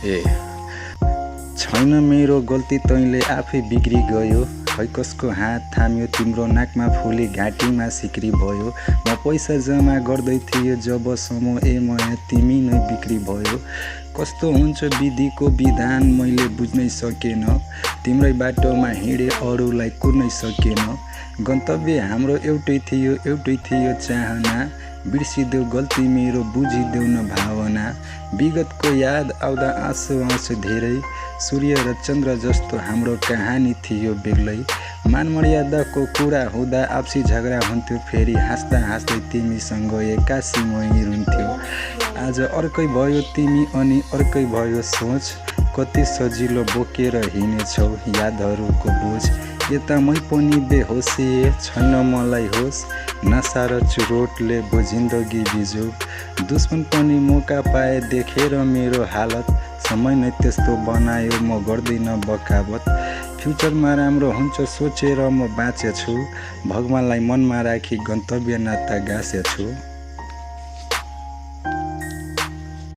ए छैन मेरो गल्ती, तैँले आफै बिग्री गयो। खै कसको हात थाम्यो तिम्रो नाकमा फुली घाँटीमा सिक्री भयो। म पैसा जम्मा गर्दै थिएँ जबसम्म माया तिमी नै बिक्री भयो। कस्तो हुन्छ विधिको विधान मैले बुझ्नै सकेन। तिम्रै बाटोमा हिँडे अरूलाई कुर्नै सकेन। गन्तव्य हाम्रो एउटै थियो चाहना। बिर्सिदेऊ गल्ती मेरो, बुझिदेऊ न भावना। विगतको याद आउँदा आँसु धेरै। सूर्य र चन्द्र जस्तो हाम्रो कहानी थियो बेग्लै। मान मर्यादाको कुरा हुँदा आपसी झगडा हुन्थ्यो, फेरि हाँस्दा हाँस्दै तिमीसँग एक्कासी मै रुन्थ्यो। आज अर्कै भयो तिमी अनि अर्कै भयो सोच। कति सजिलो बोकेर हिँडेछौ यादहरूको बोझ। यता मै पनि बेहोसिए छैन मलाई होस। नशा र चुरोटले जिन्दगी बिजोग। दुश्मन पनि मौका पाए देखेर मेरो हालत। समय नै त्यस्तो बनायो म गर्दिन बखावत। फ्युचरमा राम्रो हुन्छ सोचेर म बाँचेछु। भगवानलाई मनमा राखी गन्तव्य नाता गाँसेछु।